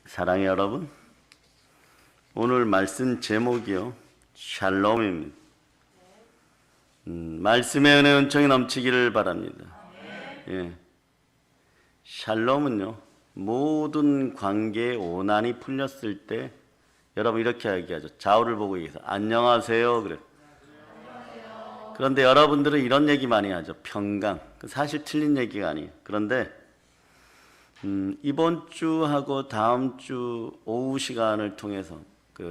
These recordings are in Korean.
사랑의 여러분, 오늘 말씀 제목이요 샬롬입니다. 말씀의 은혜 은총이 넘치기를 바랍니다. 예. 샬롬은요, 모든 관계의 오난이 풀렸을 때 여러분 이렇게 얘기하죠. 좌우를 보고 얘기해서 안녕하세요 그래. 그런데 여러분들은 이런 얘기 많이 하죠. 평강. 사실 틀린 얘기가 아니에요. 그런데 이번 주하고 다음 주 오후 시간을 통해서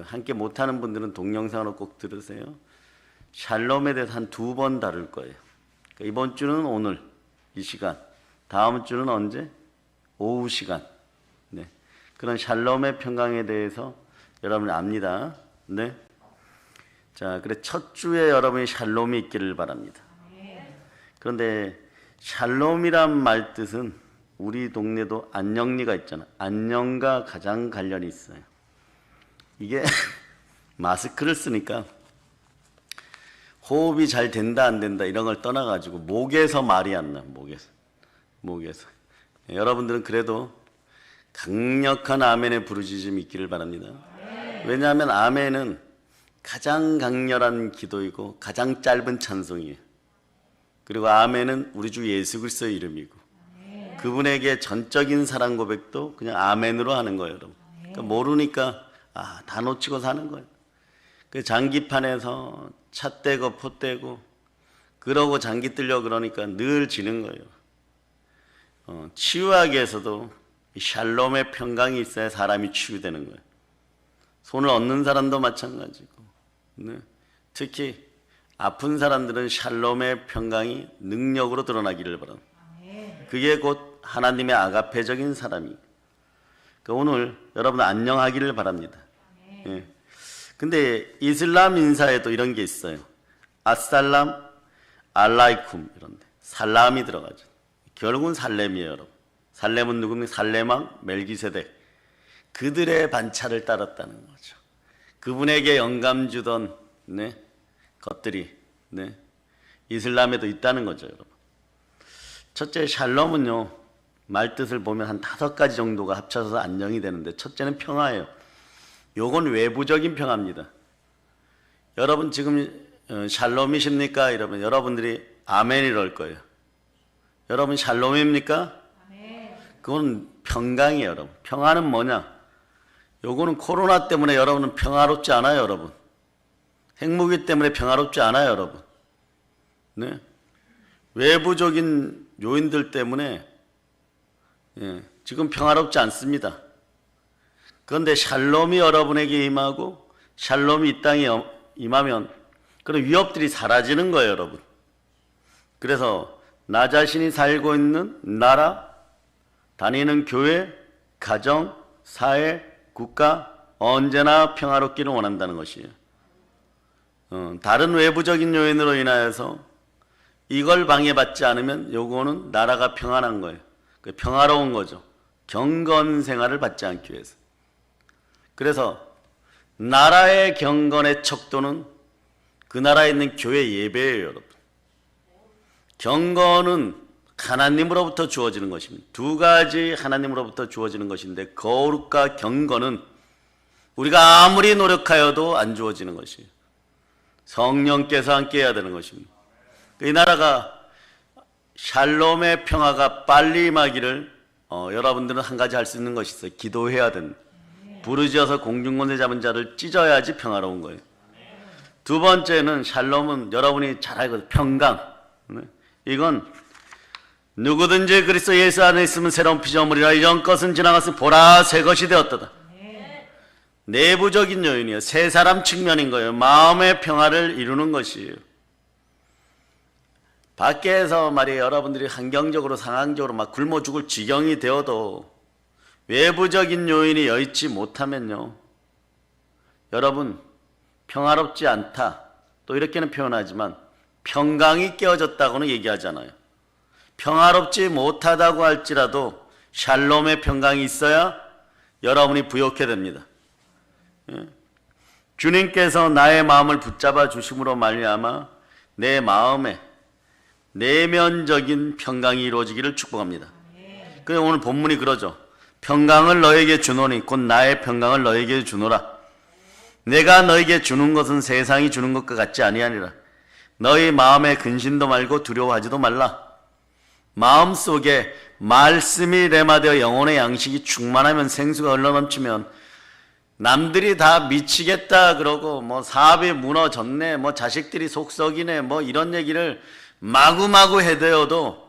함께 못하는 분들은 동영상으로 꼭 들으세요. 샬롬에 대해서 한 2번 다룰 거예요. 이번 주는 오늘 이 시간, 다음 주는 언제? 오후 시간. 네. 그런 샬롬의 평강에 대해서 여러분이 압니다. 네. 자, 그래 첫 주에 여러분이 샬롬이 있기를 바랍니다. 그런데 샬롬이란 말 뜻은 우리 동네도 안녕리가 있잖아. 안녕과 가장 관련이 있어요. 이게 마스크를 쓰니까 호흡이 잘 된다 안 된다 이런 걸 떠나가지고 목에서 말이 안 나. 목에서. 여러분들은 그래도 강력한 아멘의 부르짖음이 있기를 바랍니다. 왜냐하면 아멘은 가장 강렬한 기도이고 가장 짧은 찬송이에요. 그리고 아멘은 우리 주 예수 그리스도의 이름이고 그분에게 전적인 사랑 고백도 그냥 아멘으로 하는 거예요, 여러분. 그러니까 모르니까 다 놓치고 사는 거예요. 그 장기판에서 차 떼고 포 떼고 그러고 장기 뜨려고 그러니까 늘 지는 거예요. 치유하기 위해서도 샬롬의 평강이 있어야 사람이 치유되는 거예요. 손을 얻는 사람도 마찬가지고. 네. 특히 아픈 사람들은 샬롬의 평강이 능력으로 드러나기를 바랍니다. 그게 곧 하나님의 아가페적인 사람이. 오늘 여러분 안녕하기를 바랍니다. 예. 근데 이슬람 인사에도 이런 게 있어요. 아살람, 알라이쿰 이런데 살람이 들어가죠. 결국은 살렘이에요, 여러분. 살렘은 누굽니까? 살렘왕 멜기세덱. 그들의 반차를 따랐다는 거죠. 그분에게 영감 주던 것들이 이슬람에도 있다는 거죠, 여러분. 첫째 샬롬은요, 말뜻을 보면 한 5가지 정도가 합쳐서 안녕이 되는데 첫째는 평화예요. 요건 외부적인 평화입니다. 여러분 지금 샬롬이십니까? 이러면 여러분들이 아멘 이럴 거예요. 여러분 샬롬입니까? 그건 평강이에요, 여러분. 평화는 뭐냐? 요거는 코로나 때문에 여러분은 평화롭지 않아요, 여러분. 핵무기 때문에 평화롭지 않아요, 여러분. 네. 외부적인 요인들 때문에 지금 평화롭지 않습니다. 그런데 샬롬이 여러분에게 임하고 샬롬이 이 땅에 임하면 그런 위협들이 사라지는 거예요, 여러분. 그래서 나 자신이 살고 있는 나라, 다니는 교회, 가정, 사회, 국가 언제나 평화롭기를 원한다는 것이에요. 다른 외부적인 요인으로 인하여서 이걸 방해받지 않으면 요거는 나라가 평안한 거예요. 평화로운 거죠. 경건 생활을 받지 않기 위해서. 그래서 나라의 경건의 척도는 그 나라에 있는 교회 예배예요, 여러분. 경건은 하나님으로부터 주어지는 것입니다. 2가지 하나님으로부터 주어지는 것인데 거룩과 경건은 우리가 아무리 노력하여도 안 주어지는 것이에요. 성령께서 함께 해야 되는 것입니다. 이 나라가 샬롬의 평화가 빨리 임하기를 여러분들은 한 가지 할 수 있는 것이 있어요. 기도해야 됩니다. 부르짖어서 공중권세 잡은 자를 찢어야지 평화로운 거예요. 2번째는 샬롬은 여러분이 잘 알고 평강. 이건 누구든지 그리스도 예수 안에 있으면 새로운 피조물이라 이전 것은 지나갔으니 보라 새 것이 되었도다. 내부적인 요인이에요. 세 사람 측면인 거예요. 마음의 평화를 이루는 것이에요. 밖에서 말이에요. 여러분들이 환경적으로 상황적으로 막 굶어 죽을 지경이 되어도 외부적인 요인이 여의치 못하면요, 여러분 평화롭지 않다. 또 이렇게는 표현하지만 평강이 깨어졌다고는 얘기하잖아요. 평화롭지 못하다고 할지라도 샬롬의 평강이 있어야 여러분이 부욕해 됩니다. 주님께서 나의 마음을 붙잡아 주심으로 말미암아 내 마음에 내면적인 평강이 이루어지기를 축복합니다. 그래서 오늘 본문이 그러죠. 평강을 너에게 주노니 곧 나의 평강을 너에게 주노라. 내가 너에게 주는 것은 세상이 주는 것과 같지 아니하니라. 너희 마음에 근심도 말고 두려워하지도 말라. 마음속에 말씀이 렘화되어 영혼의 양식이 충만하면 생수가 흘러넘치면 남들이 다 미치겠다 그러고 뭐 사업이 무너졌네, 뭐 자식들이 속썩이네, 뭐 이런 얘기를 마구마구 해대어도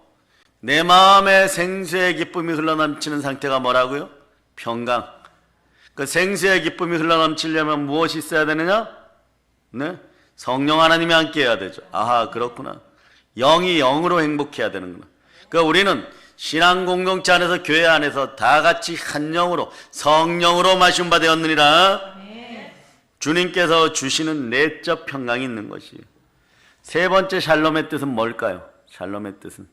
내 마음에 생수의 기쁨이 흘러넘치는 상태가 뭐라고요? 평강. 그 생수의 기쁨이 흘러넘치려면 무엇이 있어야 되느냐? 네? 성령 하나님이 함께 해야 되죠. 아하, 그렇구나. 영이 영으로 행복해야 되는구나. 그러니까 우리는 신앙 공동체 안에서 교회 안에서 다 같이 한 영으로 성령으로 마신 바 되었느니라. 주님께서 주시는 내적 평강이 있는 것이에요. 세 번째 샬롬의 뜻은 뭘까요? 샬롬의 뜻은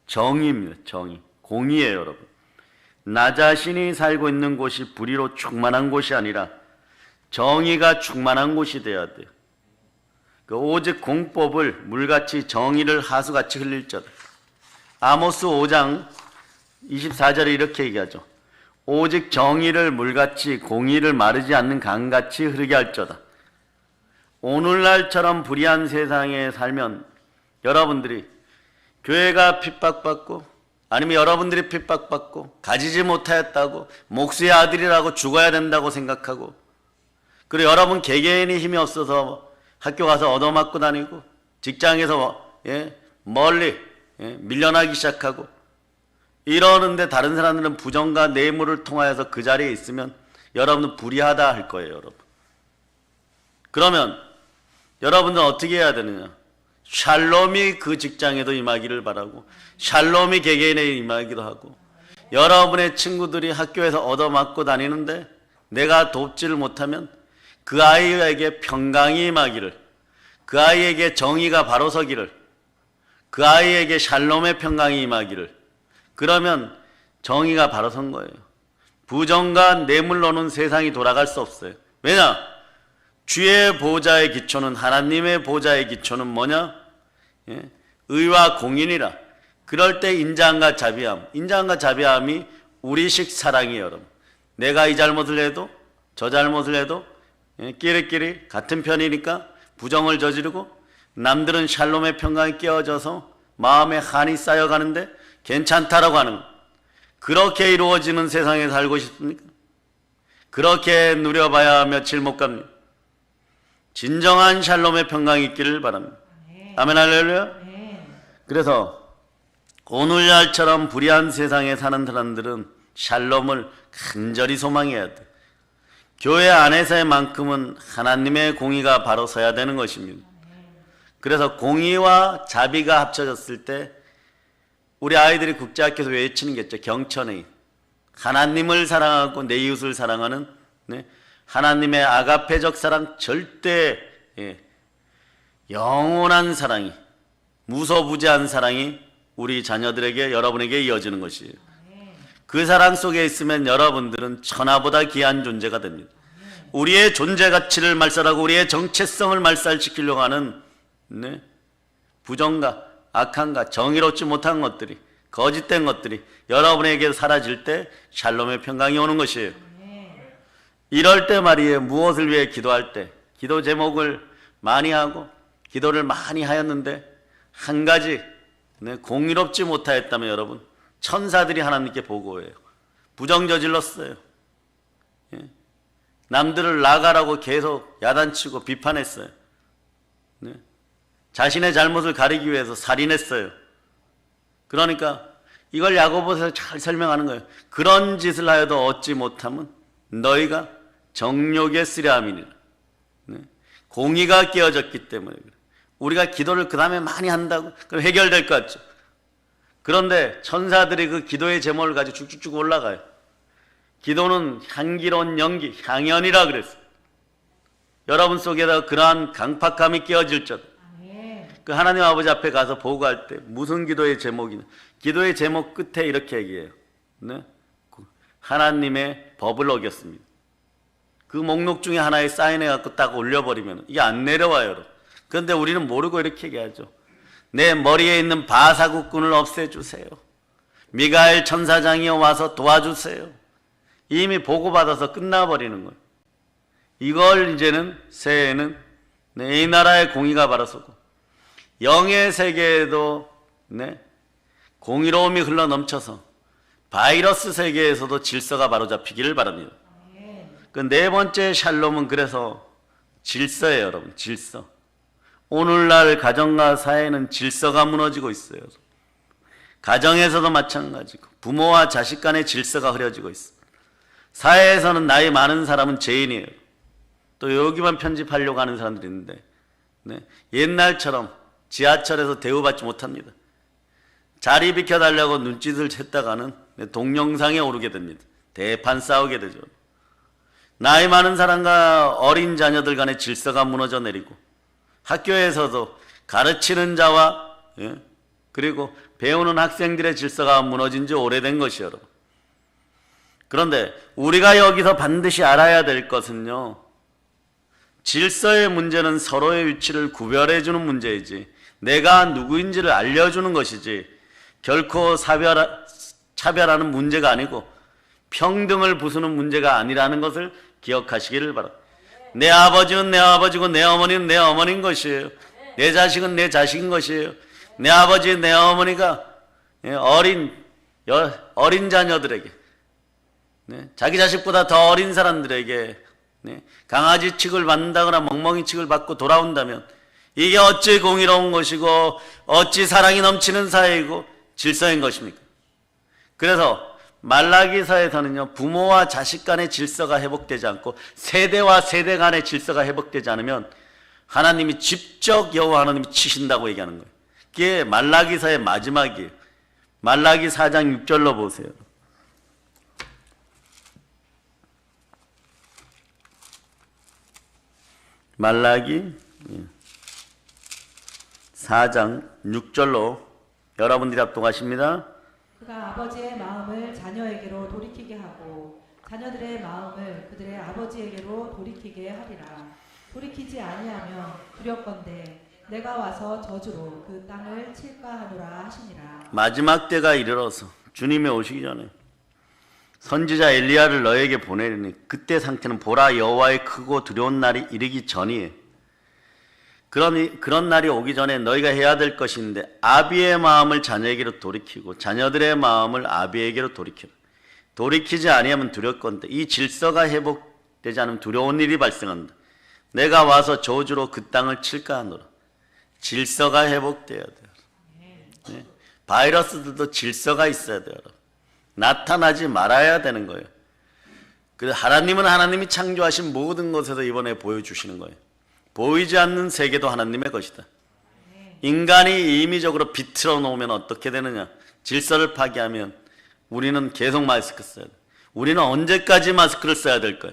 정의입니다. 정의. 공의예요, 여러분. 나 자신이 살고 있는 곳이 불의로 충만한 곳이 아니라 정의가 충만한 곳이 되어야 돼요. 오직 공법을 물같이 정의를 하수같이 흘릴 자다. 아모스 5장 24절에 이렇게 얘기하죠. 오직 정의를 물같이 공의를 마르지 않는 강같이 흐르게 할 자다. 오늘날처럼 불의한 세상에 살면 여러분들이 교회가 핍박받고 아니면 여러분들이 핍박받고 가지지 못하였다고 목수의 아들이라고 죽어야 된다고 생각하고 그리고 여러분 개개인이 힘이 없어서 학교 가서 얻어맞고 다니고 직장에서 멀리 밀려나기 시작하고 이러는데 다른 사람들은 부정과 뇌물을 통하여서 그 자리에 있으면 여러분은 불의하다 할 거예요. 여러분. 그러면 여러분들은 어떻게 해야 되느냐? 샬롬이 그 직장에도 임하기를 바라고 샬롬이 개개인에 임하기도 하고 여러분의 친구들이 학교에서 얻어맞고 다니는데 내가 돕지를 못하면 그 아이에게 평강이 임하기를, 그 아이에게 정의가 바로 서기를, 그 아이에게 샬롬의 평강이 임하기를. 그러면 정의가 바로 선 거예요. 부정과 뇌물로는 세상이 돌아갈 수 없어요. 왜냐? 주의 보좌의 기초는, 하나님의 보좌의 기초는 뭐냐? 의와 공인이라. 그럴 때 인자함과 자비함, 인자함과 자비함이 우리식 사랑이에요. 여러분. 내가 이 잘못을 해도 저 잘못을 해도 끼리끼리 같은 편이니까 부정을 저지르고 남들은 샬롬의 평강에 깨어져서 마음에 한이 쌓여가는데 괜찮다라고 하는 것. 그렇게 이루어지는 세상에 살고 싶습니까? 그렇게 누려봐야 며칠 못 갑니다. 진정한 샬롬의 평강이 있기를 바랍니다. 아멘 할렐루야. 그래서 오늘날처럼 불의한 세상에 사는 사람들은 샬롬을 간절히 소망해야 돼. 교회 안에서의 만큼은 하나님의 공의가 바로 서야 되는 것입니다. 그래서 공의와 자비가 합쳐졌을 때 우리 아이들이 국제학교에서 외치는 게 있죠. 경천의 하나님을 사랑하고 내 이웃을 사랑하는 하나님의 아가페적 사랑, 절대 영원한 사랑이, 무소부재한 사랑이 우리 자녀들에게, 여러분에게 이어지는 것이에요. 그 사랑 속에 있으면 여러분들은 천하보다 귀한 존재가 됩니다. 우리의 존재 가치를 말살하고 우리의 정체성을 말살시키려고 하는 부정과 악함과 정의롭지 못한 것들이, 거짓된 것들이 여러분에게 사라질 때 샬롬의 평강이 오는 것이에요. 이럴 때 말이에요. 무엇을 위해 기도할 때 기도 제목을 많이 하고 기도를 많이 하였는데 한 가지 공의롭지 못하였다면 여러분, 천사들이 하나님께 보고해요. 부정 저질렀어요. 남들을 나가라고 계속 야단치고 비판했어요. 자신의 잘못을 가리기 위해서 살인했어요. 그러니까 이걸 야고보서에서 잘 설명하는 거예요. 그런 짓을 하여도 얻지 못하면 너희가 정욕에 쓰려 함이니라. 공의가 깨어졌기 때문에 그래. 우리가 기도를 그 다음에 많이 한다고 그럼 해결될 것 같죠. 그런데 천사들이 그 기도의 제목을 가지고 쭉쭉쭉 올라가요. 기도는 향기로운 연기, 향연이라 그랬어요. 여러분 속에다 그러한 강팍함이 깨어질 적, 그 하나님 아버지 앞에 가서 보고할 때 무슨 기도의 제목이냐, 기도의 제목 끝에 이렇게 얘기해요. 하나님의 법을 어겼습니다. 그 목록 중에 하나에 사인해갖고 딱 올려버리면 이게 안 내려와요, 여러분. 그런데 우리는 모르고 이렇게 얘기하죠. 내 머리에 있는 바사국군을 없애주세요. 미가엘 천사장이여 와서 도와주세요. 이미 보고받아서 끝나버리는 거예요. 이걸 이제는 새해에는 이 나라의 공의가 바로서고 영의 세계에도 공의로움이 흘러넘쳐서 바이러스 세계에서도 질서가 바로잡히기를 바랍니다. 그 네 번째 샬롬은 그래서 질서예요, 여러분. 질서. 오늘날 가정과 사회는 질서가 무너지고 있어요. 가정에서도 마찬가지고 부모와 자식 간의 질서가 흐려지고 있어요. 사회에서는 나이 많은 사람은 죄인이에요. 또 여기만 편집하려고 하는 사람들이 있는데 옛날처럼 지하철에서 대우받지 못합니다. 자리 비켜달라고 눈짓을 챘다가는 동영상에 오르게 됩니다. 대판 싸우게 되죠. 나이 많은 사람과 어린 자녀들 간의 질서가 무너져 내리고 학교에서도 가르치는 자와 그리고 배우는 학생들의 질서가 무너진 지 오래된 것이요. 여러분. 그런데 우리가 여기서 반드시 알아야 될 것은요, 질서의 문제는 서로의 위치를 구별해 주는 문제이지 내가 누구인지를 알려주는 것이지 결코 차별하는 문제가 아니고 평등을 부수는 문제가 아니라는 것을 기억하시기를 바랍니다. 내 아버지는 내 아버지고 내 어머니는 내 어머니인 것이에요. 내 자식은 내 자식인 것이에요. 내 아버지 내 어머니가 어린 자녀들에게 자기 자식보다 더 어린 사람들에게 강아지 취급을 받는다거나 멍멍이 취급을 받고 돌아온다면 이게 어찌 공의로운 것이고 어찌 사랑이 넘치는 사회이고 질서인 것입니까? 그래서 말라기서에서는요, 부모와 자식 간의 질서가 회복되지 않고 세대와 세대 간의 질서가 회복되지 않으면 하나님이 직접 여호와 하나님이 치신다고 얘기하는 거예요. 그게 말라기서의 마지막이에요. 말라기 4장 6절로 보세요. 말라기 4장 6절로 여러분들이 합독하십니다. 그가 아버지의 마음을 자녀에게로 돌이키게 하고 자녀들의 마음을 그들의 아버지에게로 돌이키게 하리라. 돌이키지 아니하면 두렵건대 내가 와서 저주로 그 땅을 칠까 하노라 하시니라. 마지막 때가 이르러서 주님이 오시기 전에 선지자 엘리야를 너에게 보내리니 그때 상태는 보라 여호와의 크고 두려운 날이 이르기 전이에요. 그런 날이 오기 전에 너희가 해야 될 것인데 아비의 마음을 자녀에게로 돌이키고 자녀들의 마음을 아비에게로 돌이키라. 돌이키지 아니하면 두렵건대 이 질서가 회복되지 않으면 두려운 일이 발생한다. 내가 와서 저주로 그 땅을 칠까 하노라. 질서가 회복돼야 돼요. 바이러스들도 질서가 있어야 돼요. 나타나지 말아야 되는 거예요. 그래서 하나님은 하나님이 창조하신 모든 것에서 이번에 보여주시는 거예요. 보이지 않는 세계도 하나님의 것이다. 인간이 임의적으로 비틀어 놓으면 어떻게 되느냐? 질서를 파괴하면 우리는 계속 마스크 써야 돼. 우리는 언제까지 마스크를 써야 될까요?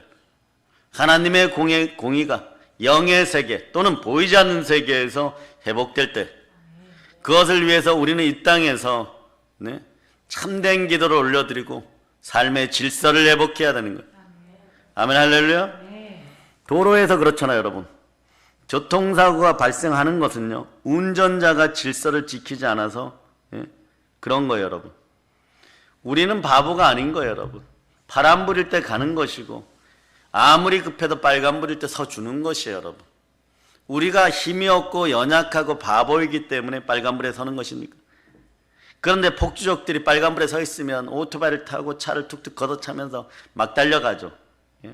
하나님의 공의가 영의 세계 또는 보이지 않는 세계에서 회복될 때 그것을 위해서 우리는 이 땅에서 참된 기도를 올려드리고 삶의 질서를 회복해야 되는 거예요. 아멘 할렐루야. 도로에서 그렇잖아요, 여러분. 교통사고가 발생하는 것은요, 운전자가 질서를 지키지 않아서 그런 거예요, 여러분. 우리는 바보가 아닌 거예요, 여러분. 파란 불일 때 가는 것이고 아무리 급해도 빨간 불일 때 서주는 것이에요, 여러분. 우리가 힘이 없고 연약하고 바보이기 때문에 빨간불에 서는 것입니까? 그런데 폭주족들이 빨간불에 서 있으면 오토바이를 타고 차를 툭툭 걷어차면서 막 달려가죠.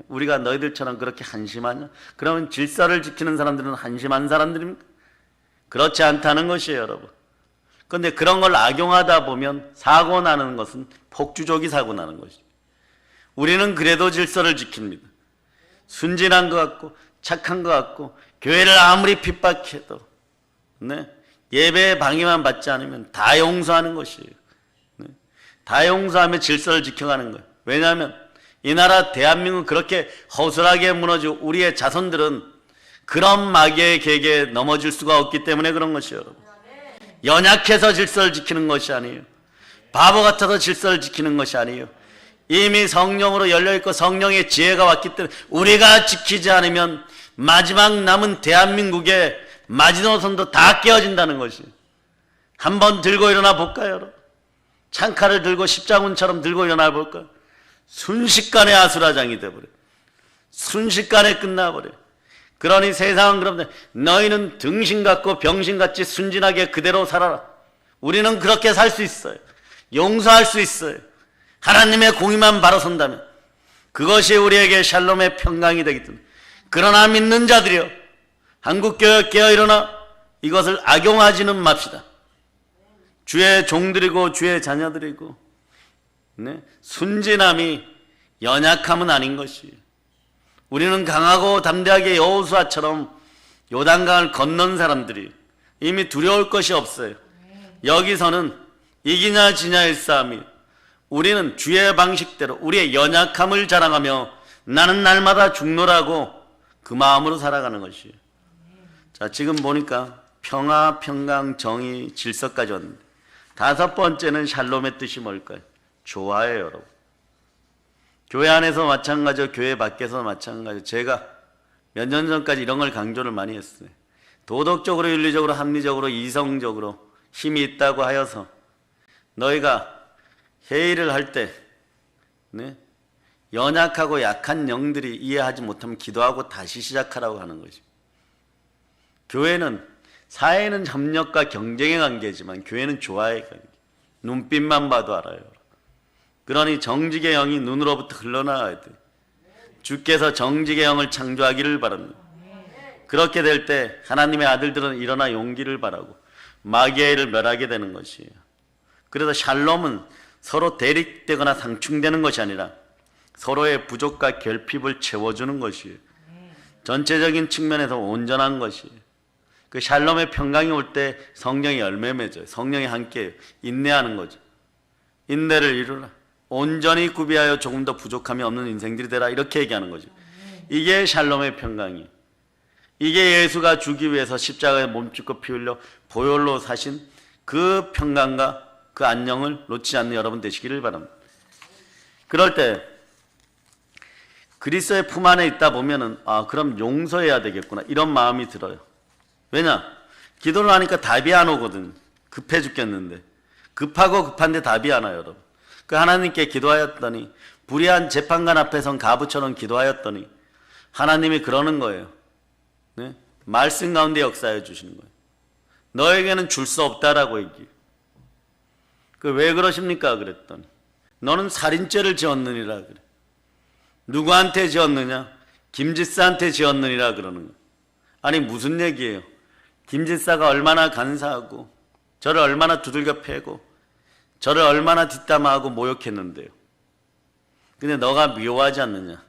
우리가 너희들처럼 그렇게 한심하냐? 그러면 질서를 지키는 사람들은 한심한 사람들입니까? 그렇지 않다는 것이에요, 여러분. 그런데 그런 걸 악용하다 보면 사고 나는 것은 폭주족이 사고 나는 것이죠. 우리는 그래도 질서를 지킵니다. 순진한 것 같고 착한 것 같고 교회를 아무리 핍박해도 예배에 방해만 받지 않으면 다 용서하는 것이에요. 다 용서하며 질서를 지켜가는 거예요. 왜냐하면 이 나라 대한민국은 그렇게 허술하게 무너지고 우리의 자손들은 그런 마귀의 계계에 넘어질 수가 없기 때문에 그런 것이에요. 여러분. 연약해서 질서를 지키는 것이 아니에요. 바보 같아서 질서를 지키는 것이 아니에요. 이미 성령으로 열려있고 성령의 지혜가 왔기 때문에 우리가 지키지 않으면 마지막 남은 대한민국의 마지노선도 다 깨어진다는 것이에요. 한번 들고 일어나 볼까요, 여러분? 창칼을 들고 십자군처럼 들고 일어나 볼까요? 순식간에 아수라장이 돼버려. 순식간에 끝나버려. 그러니 세상은 그런데 너희는 등신 같고 병신 같이 순진하게 그대로 살아라. 우리는 그렇게 살 수 있어요. 용서할 수 있어요. 하나님의 공의만 바로 선다면 그것이 우리에게 샬롬의 평강이 되기 때문에. 그러나 믿는 자들이여, 한국교회 깨어 일어나 이것을 악용하지는 맙시다. 주의 종들이고 주의 자녀들이고, 네? 순진함이 연약함은 아닌 것이에요. 우리는 강하고 담대하게 여호수아처럼 요단강을 건넌 사람들이 이미 두려울 것이 없어요. 여기서는 이기냐 지냐의 싸움이, 우리는 주의 방식대로 우리의 연약함을 자랑하며 나는 날마다 죽노라고 그 마음으로 살아가는 것이에요. 자, 지금 보니까 평화, 평강, 정의, 질서까지 왔는데 다섯 번째는 샬롬의 뜻이 뭘까요? 조화예요, 여러분. 교회 안에서 마찬가지고 교회 밖에서 마찬가지고, 제가 몇 년 전까지 이런 걸 강조를 많이 했어요. 도덕적으로, 윤리적으로, 합리적으로, 이성적으로 힘이 있다고 하여서 너희가 회의를 할 때, 네? 연약하고 약한 영들이 이해하지 못하면 기도하고 다시 시작하라고 하는 거죠. 교회는, 사회는 협력과 경쟁의 관계지만 교회는 조화의 관계. 눈빛만 봐도 알아요. 그러니 정직의 영이 눈으로부터 흘러나와야 돼. 주께서 정직의 영을 창조하기를 바랍니다. 그렇게 될 때 하나님의 아들들은 일어나 용기를 바라고 마귀를 멸하게 되는 것이에요. 그래서 샬롬은 서로 대립되거나 상충되는 것이 아니라 서로의 부족과 결핍을 채워주는 것이에요. 전체적인 측면에서 온전한 것이에요. 그 샬롬의 평강이 올 때 성령이 열매 맺어요. 성령이 함께 인내하는 거죠. 인내를 이루라. 온전히 구비하여 조금 더 부족함이 없는 인생들이 되라. 이렇게 얘기하는 거죠. 이게 샬롬의 평강이에요. 이게 예수가 주기 위해서 십자가에 몸짓고 피 흘려 보혈로 사신 그 평강과 그 안녕을 놓치지 않는 여러분 되시기를 바랍니다. 그럴 때 그리스도의 품 안에 있다 보면은, 아, 그럼 용서해야 되겠구나, 이런 마음이 들어요. 왜냐? 기도를 하니까 답이 안 오거든. 급해 죽겠는데. 급하고 급한데 답이 안 와요, 여러분. 그 하나님께 기도하였더니, 불의한 재판관 앞에 선 가부처럼 기도하였더니 하나님이 그러는 거예요. 네? 말씀 가운데 역사해 주시는 거예요. 너에게는 줄 수 없다라고 얘기해요. 그 왜 그러십니까? 그랬더니 너는 살인죄를 지었느니라 그래. 누구한테 지었느냐? 김지사한테 지었느니라 그러는 거예요. 아니, 무슨 얘기예요? 김지사가 얼마나 간사하고 저를 얼마나 두들겨 패고 저를 얼마나 뒷담화하고 모욕했는데요. 근데 너가 미워하지 않느냐?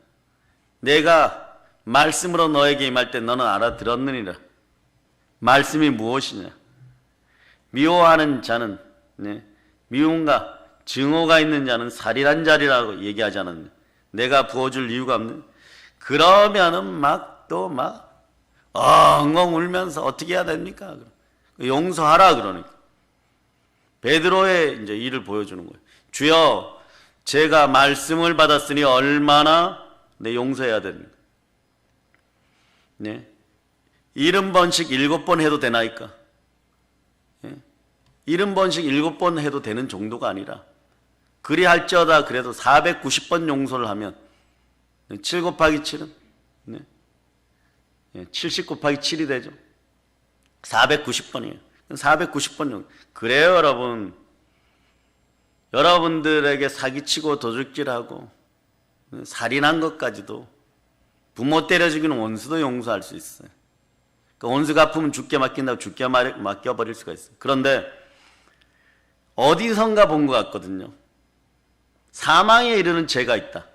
내가 말씀으로 너에게 임할 때 너는 알아들었느니라. 말씀이 무엇이냐? 미워하는 자는, 네, 미움과 증오가 있는 자는 살인한 자리라고 얘기하지 않았느냐? 내가 부어줄 이유가 없는. 그러면은 엉엉 울면서 어떻게 해야 됩니까? 용서하라 그러니까. 베드로의 이제 일을 보여주는 거예요. 주여, 제가 말씀을 받았으니 얼마나 용서해야 됩니까? 네. 70번씩 7번 해도 되나이까? 네. 70번씩 7번 해도 되는 정도가 아니라, 그리할지어다 그래도 490번 용서를 하면 7 곱하기 7은 70 곱하기 7이 되죠. 490번이에요. 490번 용서. 그래요, 여러분. 여러분들에게 사기치고 도둑질하고 살인한 것까지도, 부모 때려 죽이는 원수도 용서할 수 있어요. 그러니까 원수가 아프면 죽게 맡긴다고 죽게 맡겨버릴 수가 있어요. 그런데 어디선가 본 것 같거든요. 사망에 이르는 죄가 있다.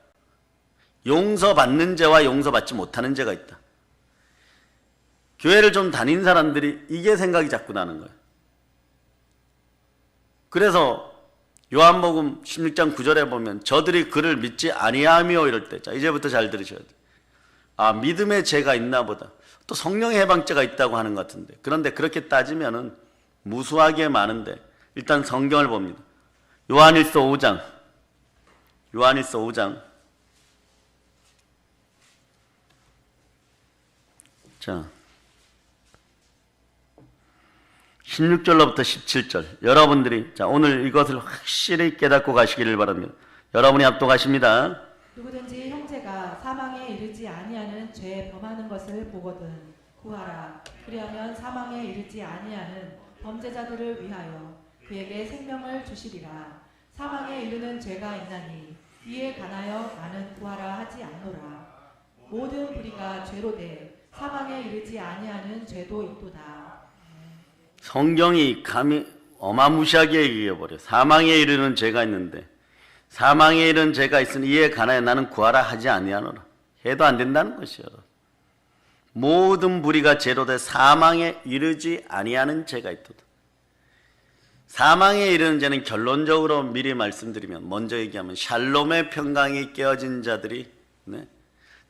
용서받는 죄와 용서받지 못하는 죄가 있다. 교회를 좀 다닌 사람들이 이게 생각이 자꾸 나는 거예요. 그래서 요한복음 16장 9절에 보면 저들이 그를 믿지 아니하며 이럴 때, 자, 이제부터 잘 들으셔야 돼요. 아, 믿음의 죄가 있나 보다. 또 성령의 해방죄가 있다고 하는 것 같은데, 그런데 그렇게 따지면은 무수하게 많은데, 일단 성경을 봅니다. 요한일서 5장. 자, 16절로부터 17절. 여러분들이, 자, 오늘 이것을 확실히 깨닫고 가시기를 바랍니다. 여러분이 합독하십니다. 누구든지 형제가 사망에 이르지 아니하는 죄 범하는 것을 보거든 구하라. 그리하면 사망에 이르지 아니하는 범죄자들을 위하여 그에게 생명을 주시리라. 사망에 이르는 죄가 있나니 이에 관하여 나는 구하라 하지 않노라. 모든 불의가 죄로 돼 사망에 이르지 아니하는 죄도 있도다. 성경이 감히 어마무시하게 얘기해버려. 사망에 이르는 죄가 있는데, 사망에 이르는 죄가 있으니 이에 관하여 나는 구하라 하지 아니하노라. 해도 안 된다는 것이요. 모든 불의가 죄로 돼 사망에 이르지 아니하는 죄가 있도다. 사망에 이르는 죄는 결론적으로 미리 말씀드리면, 먼저 얘기하면 샬롬의 평강이 깨어진 자들이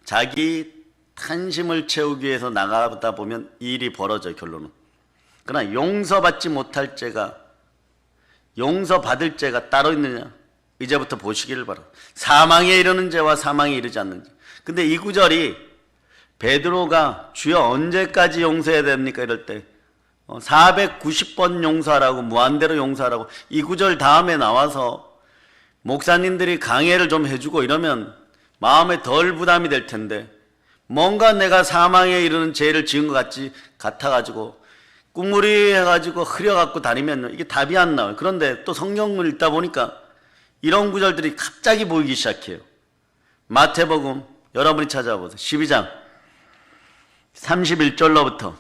자기 탄심을 채우기 위해서 나가다 보면 이 일이 벌어져요. 결론은. 그러나 용서받지 못할 죄가, 용서받을 죄가 따로 있느냐? 이제부터 보시기를 바랍니다. 사망에 이르는 죄와 사망에 이르지 않는 죄. 근데 이 구절이 베드로가 주여 언제까지 용서해야 됩니까? 이럴 때 490번 용서하라고, 무한대로 용서하라고 이 구절 다음에 나와서 목사님들이 강해를 좀 해주고 이러면 마음에 덜 부담이 될 텐데, 뭔가 내가 사망에 이르는 죄를 지은 것 같아가지고 꿍무리 해가지고 흐려갖고 다니면 이게 답이 안 나와요. 그런데 또 성경을 읽다 보니까 이런 구절들이 갑자기 보이기 시작해요. 마태복음 여러분이 찾아보세요. 12장 31절로부터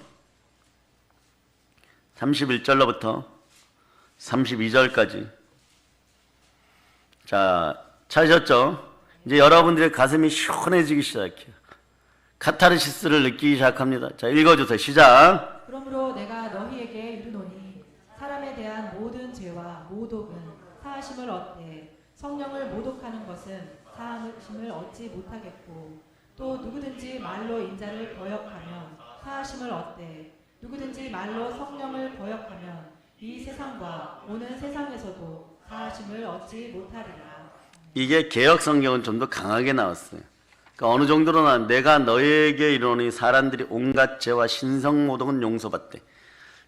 32절까지. 자, 찾으셨죠? 이제 여러분들의 가슴이 시원해지기 시작해요. 카타르시스를 느끼기 시작합니다. 자, 읽어주세요. 시작. 그러므로 내가 너희에게 이르노니 사람에 대한 모든 죄와 모독은 사하심을 얻되 성령을 모독하는 것은 사하심을 얻지 못하겠고, 또 누구든지 말로 인자를 거역하면 사하심을 얻되 누구든지 말로 성령을 거역하면 이 세상과 오는 세상에서도 사하심을 얻지 못하리라. 이게 개역 성경은 좀 더 강하게 나왔어요. 그러니까 어느 정도로는 내가 너희에게 이르노니 사람들이 온갖 죄와 신성 모독은 용서받되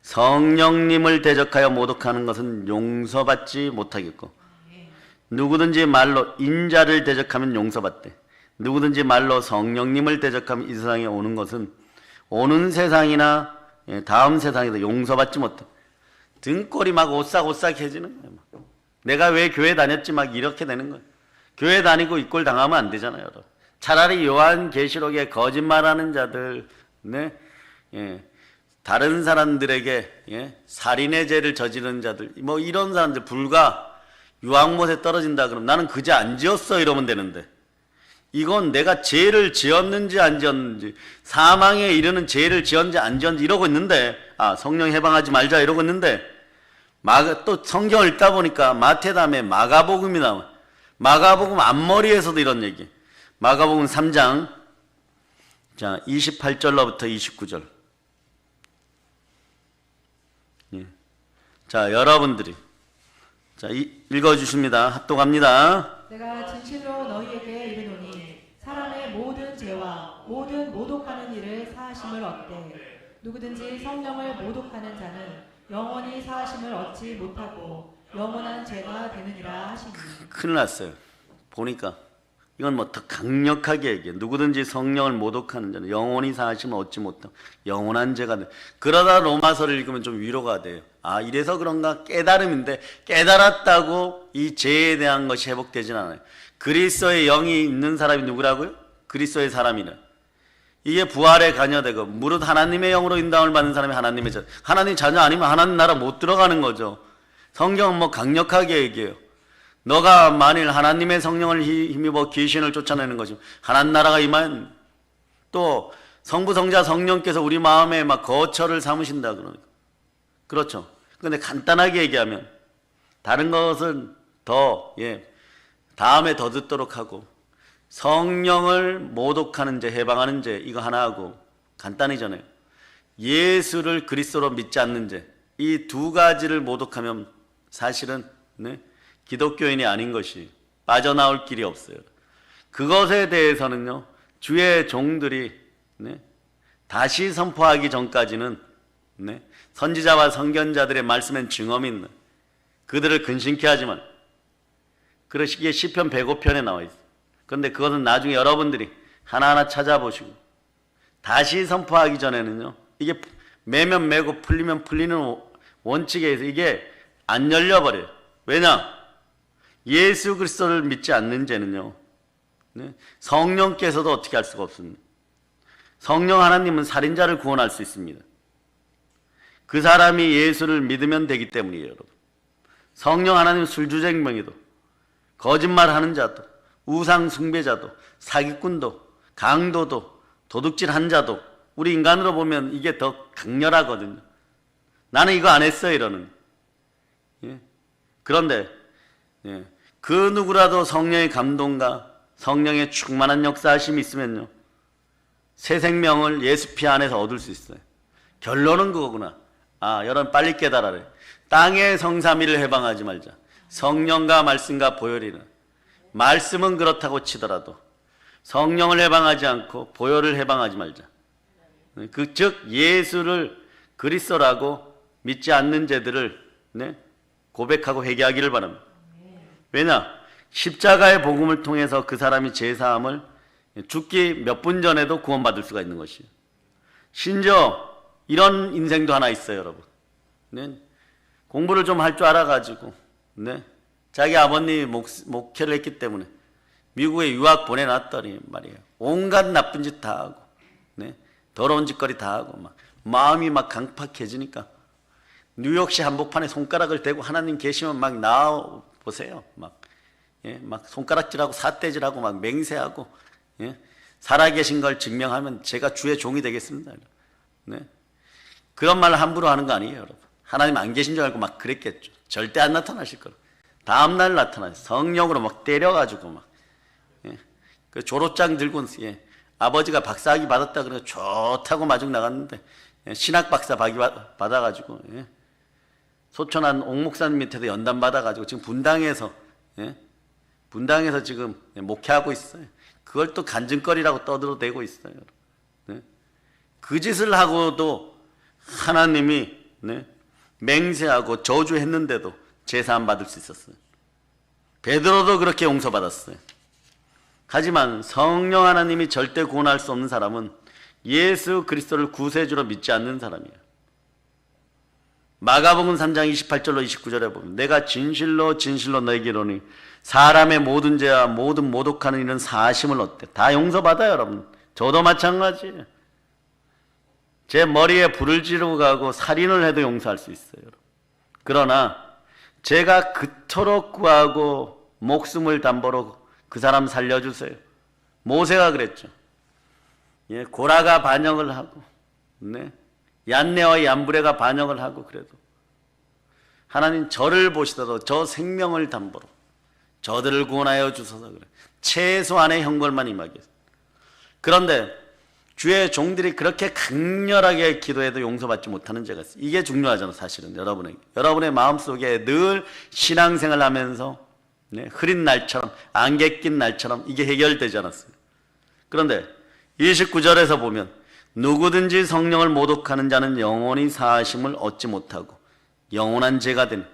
성령님을 대적하여 모독하는 것은 용서받지 못하겠고, 누구든지 말로 인자를 대적하면 용서받되 누구든지 말로 성령님을 대적하면 이 세상에 오는 것은 오는 세상이나 다음 세상에도 용서받지 못해. 등골이 막 오싹오싹해지는 거예요. 내가 왜 교회 다녔지 막 이렇게 되는 거예요. 교회 다니고 이 꼴 당하면 안 되잖아요, 여러분. 차라리 요한계시록에 거짓말하는 자들, 다른 사람들에게 살인의 죄를 저지르는 자들, 뭐 이런 사람들, 불과 유황못에 떨어진다 그러면 나는 그 죄 안 지었어 이러면 되는데, 이건 내가 죄를 지었는지 안 지었는지, 사망에 이르는 죄를 지었는지 안 지었는지 이러고 있는데, 성령 해방하지 말자 이러고 있는데, 또 성경을 읽다 보니까 마태 다음에 마가복음이 나와. 마가복음 앞머리에서도 이런 얘기. 마가복음 3장 자 28절로부터 29절. 자, 여러분들이 읽어주십니다. 합독합니다. 내가 진실로 너희에게 이르노니 사람의 모든 죄와 모든 모독하는 일을 사하심을 얻되 누구든지 성령을 모독하는 자는 영원히 사하심을 얻지 못하고 영원한 죄가 되느니라 하시니. 큰일 났어요. 보니까 이건 뭐 더 강력하게 얘기해. 누구든지 성령을 모독하는 자는 영원히 사하심을 얻지 못하고 영원한 죄가 돼. 그러다 로마서를 읽으면 좀 위로가 돼요. 이래서 그런가? 깨달음인데 깨달았다고 이 죄에 대한 것이 회복되진 않아요. 그리스도의 영이 있는 사람이 누구라고요? 그리스도의 사람이네. 이게 부활에 관여되고 무릇 하나님의 영으로 인도함을 받는 사람이 하나님의 자녀. 하나님 자녀 아니면 하나님 나라 못 들어가는 거죠. 성경은 뭐 강력하게 얘기해요. 너가 만일 하나님의 성령을 힘입어 귀신을 쫓아내는 것이면 하나님 나라가 임하면, 또 성부 성자 성령께서 우리 마음에 막 거처를 삼으신다 그러니까. 그렇죠. 근데 간단하게 얘기하면 다른 것은 다음에 더 듣도록 하고, 성령을 모독하는 죄, 해방하는 죄 이거 하나 하고, 간단히잖아요. 예수를 그리스도로 믿지 않는 죄, 이 두 가지를 모독하면 사실은 기독교인이 아닌 것이 빠져나올 길이 없어요. 그것에 대해서는요, 주의 종들이 다시 선포하기 전까지는 선지자와 선견자들의 말씀엔 증언이 있는 그들을 근심케 하지만, 그러시기에 시편 105편에 나와 있어요. 그런데 그것은 나중에 여러분들이 하나하나 찾아보시고 다시 선포하기 전에는요, 이게 매면 매고 풀리면 풀리는 원칙에 의해서 이게 안 열려버려요. 왜냐? 예수 그리스도를 믿지 않는 죄는요, 성령께서도 어떻게 할 수가 없습니다. 성령 하나님은 살인자를 구원할 수 있습니다. 그 사람이 예수를 믿으면 되기 때문이에요, 여러분. 성령 하나님은 술주쟁뱅이도, 거짓말하는 자도, 우상 숭배자도, 사기꾼도, 강도도, 도둑질한 자도, 우리 인간으로 보면 이게 더 강렬하거든요. 나는 이거 안 했어요, 이러는. 예. 그런데 그 누구라도 성령의 감동과 성령의 충만한 역사하심이 있으면요, 새 생명을 예수 피 안에서 얻을 수 있어요. 결론은 그거구나. 여러분 빨리 깨달아래. 땅의 성삼위를 해방하지 말자. 성령과 말씀과 보혈이라. 말씀은 그렇다고 치더라도 성령을 해방하지 않고 보혈을 해방하지 말자. 즉 예수를 그리스도라고 믿지 않는 죄들을 고백하고 회개하기를 바랍니다. 왜냐? 십자가의 복음을 통해서 그 사람이 죄사함을 죽기 몇 분 전에도 구원받을 수가 있는 것이에요. 심지어 이런 인생도 하나 있어요, 여러분. 공부를 좀 할 줄 알아가지고 자기 아버님이 목회를 했기 때문에 미국에 유학 보내놨더니 말이에요, 온갖 나쁜 짓 다 하고 더러운 짓거리 다 하고 막 마음이 막 강팍해지니까 뉴욕시 한복판에 손가락을 대고 하나님 계시면 막 나와 보세요. 막 손가락질하고 삿대질하고 막 맹세하고 살아계신 걸 증명하면 제가 주의 종이 되겠습니다. 그런 말을 함부로 하는 거 아니에요, 여러분. 하나님 안 계신 줄 알고 막 그랬겠죠. 절대 안 나타나실 거라. 다음날 나타나요. 성령으로 막 때려가지고 막 그 졸업장 들고 아버지가 박사학위 받았다 그래서 좋다고 마중 나갔는데 신학 박사 받아가지고 소천한 옥 목사님 밑에서 연단 받아가지고 지금 분당에서 지금 목회하고 있어요. 그걸 또 간증거리라고 떠들어대고 있어요. 그 짓을 하고도 하나님이 맹세하고 저주했는데도 제사함 받을 수 있었어요. 베드로도 그렇게 용서받았어요. 하지만 성령 하나님이 절대 구원할 수 없는 사람은 예수 그리스도를 구세주로 믿지 않는 사람이에요. 마가복음 3장 28절로 29절에 보면 내가 진실로 진실로 너에게 이르노니 사람의 모든 죄와 모든 모독하는 일은 사하심을 얻되 다 용서받아요, 여러분. 저도 마찬가지예요. 제 머리에 불을 지르고 가고 살인을 해도 용서할 수 있어요, 여러분. 그러나 제가 그토록 구하고 목숨을 담보로 그 사람 살려주세요. 모세가 그랬죠. 고라가 반역을 하고 얀네와 얀브레가 반역을 하고 그래도 하나님 저를 보시더라도 저 생명을 담보로 저들을 구원하여 주소서 그래. 최소한의 형벌만 임하게. 그런데 주의 종들이 그렇게 강렬하게 기도해도 용서받지 못하는 죄가 있어요. 이게 중요하잖아, 사실은. 여러분의 마음속에 늘 신앙생활 하면서 흐린 날처럼 안개 낀 날처럼 이게 해결되지 않았어요. 그런데 29절에서 보면 누구든지 성령을 모독하는 자는 영원히 사하심을 얻지 못하고 영원한 죄가 되는,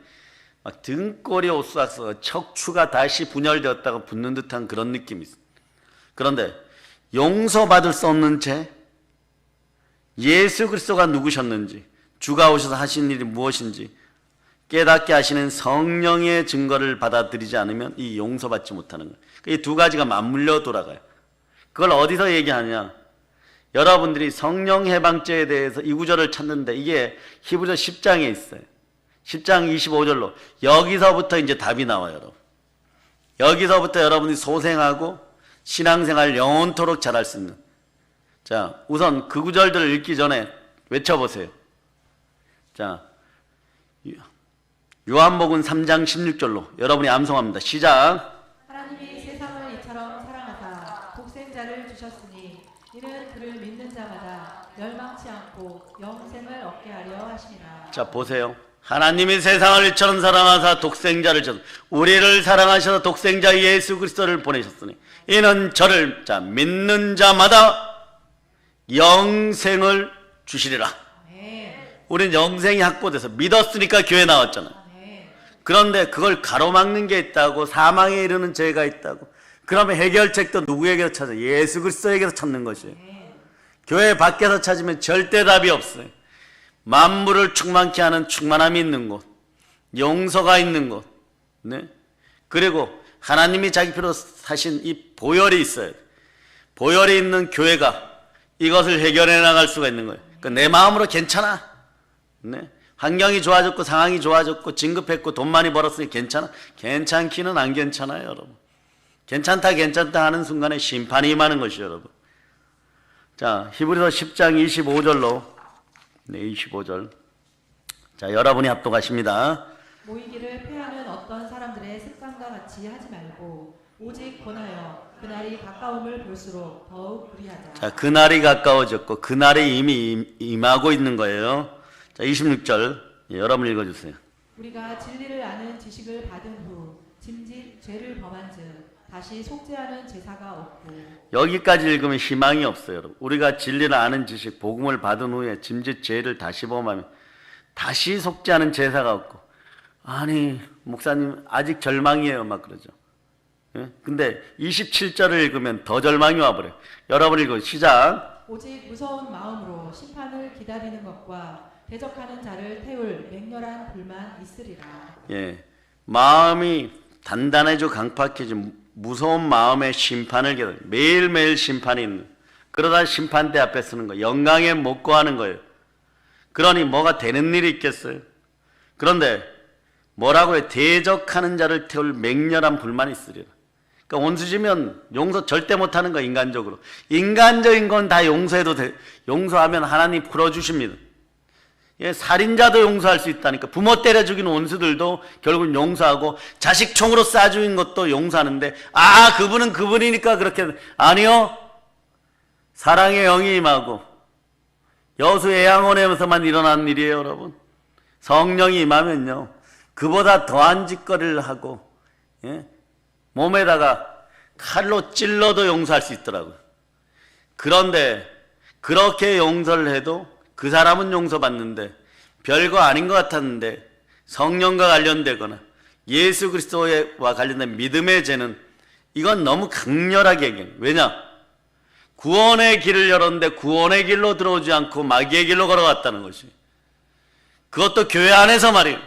막 등골이 오싹서 척추가 다시 분열되었다가 붙는 듯한 그런 느낌이 있어요. 그런데 용서받을 수 없는 죄, 예수 그리스도가 누구셨는지, 주가 오셔서 하신 일이 무엇인지 깨닫게 하시는 성령의 증거를 받아들이지 않으면 이 용서받지 못하는 거예요. 이 두 가지가 맞물려 돌아가요. 그걸 어디서 얘기하냐? 여러분들이 성령 해방죄에 대해서 이 구절을 찾는데 이게 히브리서 10장에 있어요. 10장 25절로 여기서부터 이제 답이 나와요, 여러분. 여기서부터 여러분이 소생하고 신앙생활 영원토록 잘할 수 있는. 자, 우선 그 구절들을 읽기 전에 외쳐보세요. 자, 요한복음 3장 16절로 여러분이 암송합니다. 시작. 하나님이 세상을 이처럼 사랑하사 독생자를 주셨으니 이는 그를 믿는 자마다 멸망치 않고 영생을 얻게 하려 하심이라. 자, 보세요. 하나님이 세상을 이처럼 사랑하사 독생자를 주셨으니 우리를 사랑하셔서 독생자 예수 그리스도를 보내셨으니 이는 저를 믿는 자마다 영생을 주시리라. 우리는 영생이 확보돼서 믿었으니까 교회 나왔잖아요. 그런데 그걸 가로막는 게 있다고, 사망에 이르는 죄가 있다고. 그러면 해결책도 누구에게서 찾아? 예수 그리스도에게서 찾는 것이에요. 교회 밖에서 찾으면 절대 답이 없어요. 만물을 충만케 하는 충만함이 있는 곳, 용서가 있는 곳, 네? 그리고 하나님이 자기 피로 사신 이 보혈이 있어요. 보혈이 있는 교회가 이것을 해결해 나갈 수가 있는 거예요. 그러니까 내 마음으로 괜찮아, 네? 환경이 좋아졌고 상황이 좋아졌고 진급했고 돈 많이 벌었으니 괜찮아? 괜찮기는 안 괜찮아요, 여러분. 괜찮다 하는 순간에 심판이 임하는 것이죠, 여러분. 자, 히브리서 10장 25절로, 네, 25절. 자, 여러분이 합독하십니다. 모이기를 패하는 어떤 사람들의 습관과 같이 하지 말고 오직 권하여 그날이 가까움을 볼수록 더욱 그리하자. 자, 그날이 가까워졌고 그날이 이미 임하고 있는 거예요. 자, 26절. 예, 여러분 읽어주세요. 우리가 진리를 아는 지식을 받은 후 짐짓 죄를 범한즉 다시 속죄하는 제사가 없고. 여기까지 읽으면 희망이 없어요, 여러분. 우리가 진리를 아는 지식, 복음을 받은 후에 짐짓 죄를 다시 범하면 다시 속죄하는 제사가 없고. 아니, 목사님 아직 절망이에요, 막 그러죠. 예? 근데 27절을 읽으면 더 절망이 와버려요. 여러분 읽어 시작. 오직 무서운 마음으로 심판을 기다리는 것과 대적하는 자를 태울 맹렬한 불만 있으리라. 예, 마음이 단단해져 강팍해져 무서운 마음의 심판을 기다려. 매일매일 심판이 있는. 그러다 심판대 앞에 서는 거예요. 영광에 못 구하는 거예요. 그러니 뭐가 되는 일이 있겠어요? 그런데 뭐라고 해? 대적하는 자를 태울 맹렬한 불만이 있으리라. 그러니까 원수지면 용서 절대 못하는 거. 인간적으로 인간적인 건 다 용서해도 돼. 용서하면 하나님 풀어주십니다. 예, 살인자도 용서할 수 있다니까. 부모 때려 죽인 원수들도 결국 용서하고, 자식 총으로 쏴 죽인 것도 용서하는데, 아, 그분은 그분이니까 그렇게. 아니요, 사랑의 영이 임하고 여수 애양원에서만 일어나는 일이에요, 여러분. 성령이 임하면요, 그보다 더한 짓거리를 하고, 예? 몸에다가 칼로 찔러도 용서할 수 있더라고요. 그런데 그렇게 용서를 해도 그 사람은 용서받는데 별거 아닌 것 같았는데 성령과 관련되거나 예수 그리스도와 관련된 믿음의 죄는 이건 너무 강렬하게 얘기해요. 왜냐? 구원의 길을 열었는데 구원의 길로 들어오지 않고 마귀의 길로 걸어갔다는 것이. 그것도 교회 안에서 말이에요.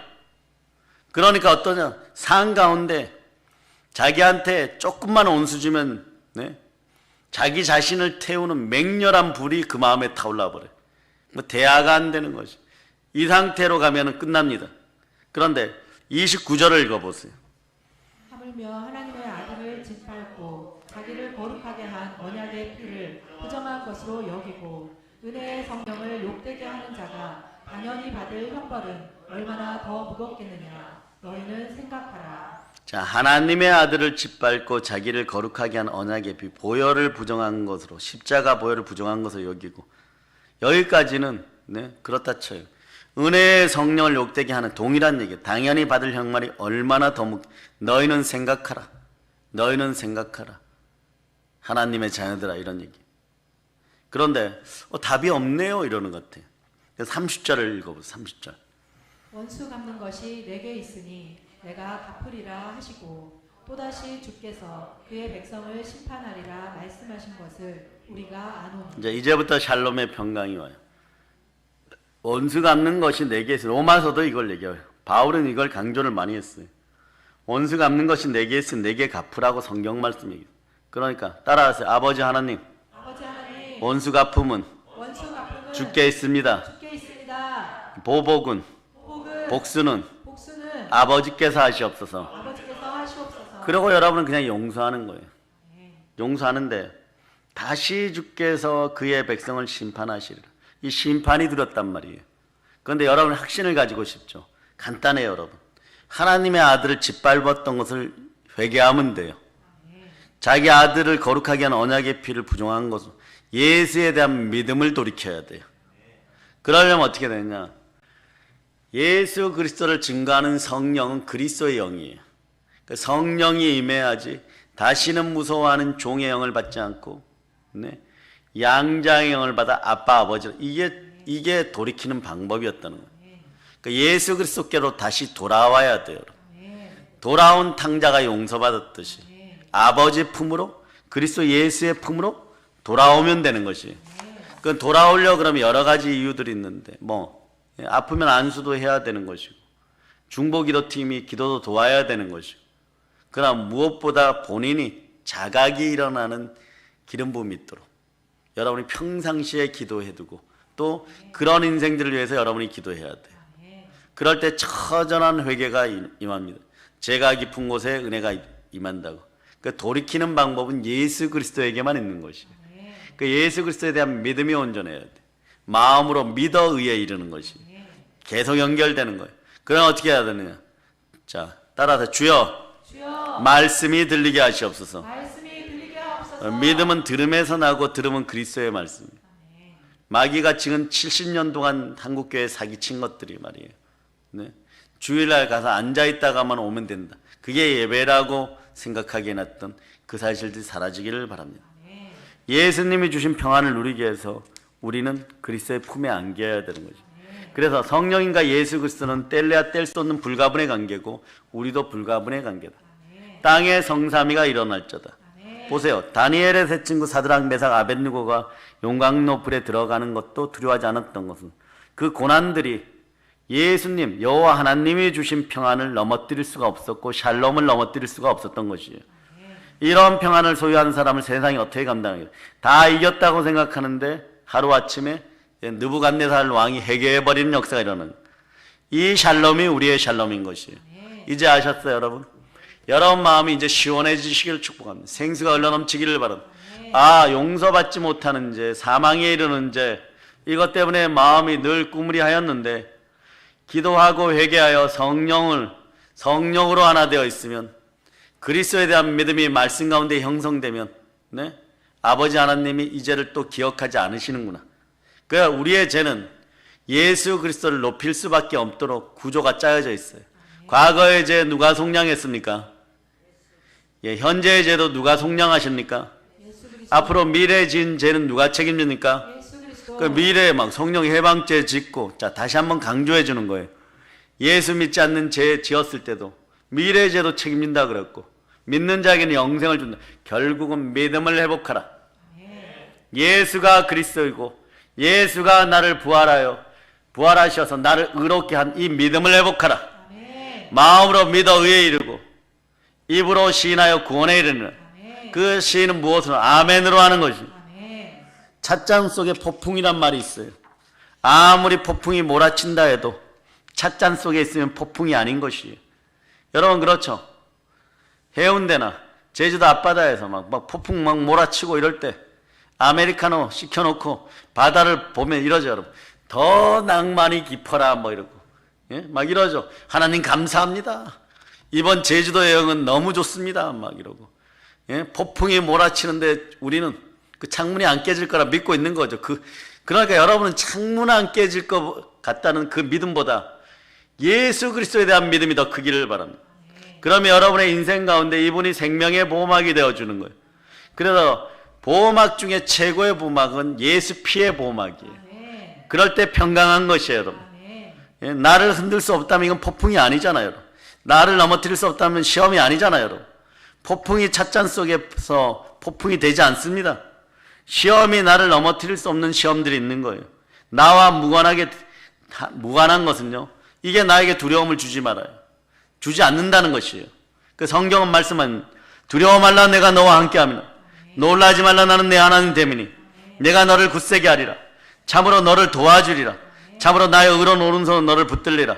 그러니까 어떠냐? 산 가운데 자기한테 조금만 온수 주면, 네? 자기 자신을 태우는 맹렬한 불이 그 마음에 타올라 버려요. 뭐 대화가 안 되는 것이. 이 상태로 가면 끝납니다. 그런데 29절을 읽어보세요. 하물며 하나님의 아들을 짓밟고 자기를 거룩하게 한 언약의 피를 부정한 것으로 여기고 은혜의 성령을 욕되게 하는 자가 당연히 받을 형벌은 얼마나 더 무겁겠느냐. 너희는 생각하라. 자, 하나님의 아들을 짓밟고 자기를 거룩하게 한 언약의 피, 보혈을 부정한 것으로, 십자가 보혈을 부정한 것으로 여기고, 여기까지는, 네, 그렇다 쳐요. 은혜의 성령을 욕되게 하는 동일한 얘기예요. 당연히 받을 형벌이 얼마나 더 너희는 생각하라. 너희는 생각하라. 하나님의 자녀들아, 이런 얘기. 그런데 답이 없네요, 이러는 것 같아요. 그래서 30절을 읽어보세요. 30절. 원수 갚는 것이 내게 있으니 내가 갚으리라 하시고 또다시 주께서 그의 백성을 심판하리라 말씀하신 것을 우리가 아노니. 이제부터 샬롬의 평강이 와요. 원수 갚는 것이 내게 있으니, 로마서도 이걸 얘기해요. 바울은 이걸 강조를 많이 했어요. 원수 갚는 것이 내게 있으니 내게 갚으라고 성경 말씀이에요. 그러니까 따라하세요. 아버지 하나님, 원수 갚음은 주께 있습니다. 보복은, 복수는 아버지께서 하시옵소서. 그리고 여러분은 그냥 용서하는 거예요. 용서하는데 다시 주께서 그의 백성을 심판하시리라. 이 심판이 들었단 말이에요. 그런데 여러분 확신을 가지고 싶죠. 간단해요, 여러분. 하나님의 아들을 짓밟았던 것을 회개하면 돼요. 자기 아들을 거룩하게 한 언약의 피를 부정한 것을, 예수에 대한 믿음을 돌이켜야 돼요. 그러려면 어떻게 되냐? 예수 그리스도를 증거하는 성령은 그리스도의 영이에요. 그 성령이 임해야지 다시는 무서워하는 종의 영을 받지 않고, 네, 양자의 영을 받아 아빠 아버지로, 이게 돌이키는 방법이었다는 거예요. 그러니까 예수 그리스도께로 다시 돌아와야 돼요. 돌아온 탕자가 용서받았듯이 아버지 품으로 그리스도 예수의 품으로 돌아오면 되는 것이. 그 돌아오려 그러면 여러 가지 이유들이 있는데 아프면 안수도 해야 되는 것이고 중보기도팀이 기도도 도와야 되는 것이고 그러나 무엇보다 본인이 자각이 일어나는 기름 부음이 있도록 여러분이 평상시에 기도해두고 또 그런 인생들을 위해서 여러분이 기도해야 돼요. 그럴 때 처절한 회개가 임합니다. 죄가 깊은 곳에 은혜가 임한다고. 그 돌이키는 방법은 예수 그리스도에게만 있는 것이에요. 그 예수 그리스도에 대한 믿음이 온전해야 돼. 마음으로 믿어 의에 이르는 것이 계속 연결되는 거예요. 그럼 어떻게 해야 되느냐? 자, 따라서 주여, 말씀이 들리게 하시옵소서. 믿음은 들음에서 나고 들음은 그리스도의 말씀입니다. 마귀가 지금 70년 동안 한국교회에 사기친 것들이 말이에요. 네? 주일날 가서 앉아있다가만 오면 된다. 그게 예배라고 생각하게 해놨던 그 사실들이 사라지기를 바랍니다. 예수님이 주신 평안을 누리기 위해서 우리는 그리스도의 품에 안겨야 되는 거죠. 그래서 성령님과 예수 그리스도는 뗄래야 뗄 수 없는 불가분의 관계고 우리도 불가분의 관계다. 땅의 성삼위가 일어날저다. 보세요. 다니엘의 세 친구 사드락 메삭 아벳느고가 용광로 불에 들어가는 것도 두려워하지 않았던 것은 그 고난들이 예수님 여호와 하나님이 주신 평안을 넘어뜨릴 수가 없었고 샬롬을 넘어뜨릴 수가 없었던 것이에요. 이런 평안을 소유하는 사람을 세상이 어떻게 감당해요? 다 이겼다고 생각하는데 하루아침에 느부갓네살 왕이 해결해버리는 역사가 일어나는 이 샬롬이 우리의 샬롬인 것이에요. 이제 아셨어요 여러분? 여러분 마음이 이제 시원해지시기를 축복합니다. 생수가 흘러넘치기를 바랍니다. 용서받지 못하는 죄, 사망에 이르는 죄, 이것 때문에 마음이 늘 꾸무리하였는데 기도하고 회개하여 성령으로 하나 되어 있으면 그리스도에 대한 믿음이 말씀 가운데 형성되면 아버지 하나님이 이 죄를 또 기억하지 않으시는구나. 그러니까 우리의 죄는 예수 그리스도를 높일 수밖에 없도록 구조가 짜여져 있어요. 과거의 죄 누가 속량했습니까? 현재의 죄도 누가 속량하십니까? 앞으로 미래에 지은 죄는 누가 책임집니까? 그 미래에 막 성령 해방죄 짓고, 자, 다시 한번 강조해 주는 거예요. 예수 믿지 않는 죄 지었을 때도 미래의 죄도 책임진다 그랬고, 믿는 자에게는 영생을 준다. 결국은 믿음을 회복하라. 예수가 그리스도이고, 예수가 나를 부활하셔서 나를 의롭게 한 이 믿음을 회복하라. 마음으로 믿어 의에 이르고, 입으로 시인하여 구원에 이르는 그 시인은 무엇으로? 아멘으로 하는 것입니다. 찻잔 속에 폭풍이란 말이 있어요. 아무리 폭풍이 몰아친다 해도 찻잔 속에 있으면 폭풍이 아닌 것이에요. 여러분 그렇죠? 해운대나 제주도 앞바다에서 막 폭풍 막 몰아치고 이럴 때 아메리카노 시켜놓고 바다를 보면 이러죠 여러분. 더 낭만이 깊어라 뭐 이러고 막 이러죠. 하나님 감사합니다. 이번 제주도 여행은 너무 좋습니다 막 이러고 폭풍이 몰아치는데 우리는 그 창문이 안 깨질 거라 믿고 있는 거죠. 그러니까 여러분은 창문 안 깨질 것 같다는 그 믿음보다 예수 그리스도에 대한 믿음이 더 크기를 바랍니다. 그러면 여러분의 인생 가운데 이분이 생명의 보호막이 되어주는 거예요. 그래서 보호막 중에 최고의 보호막은 예수 피의 보호막이에요. 그럴 때 평강한 것이에요 여러분. 나를 흔들 수 없다면 이건 폭풍이 아니잖아요 여러분. 나를 넘어뜨릴 수 없다면 시험이 아니잖아요 여러분. 폭풍이 찻잔 속에서 폭풍이 되지 않습니다. 시험이 나를 넘어뜨릴 수 없는 시험들이 있는 거예요. 나와 무관한 것은요, 이게 나에게 두려움을 주지 말아요. 주지 않는다는 것이에요. 그 성경은 말씀은 두려워 말라 내가 너와 함께함이나 놀라지 말라 나는 내 하나님 됨이니 내가 너를 굳세게 하리라. 참으로 너를 도와주리라. 참으로 나의 의로운 오른손으로 너를 붙들리라.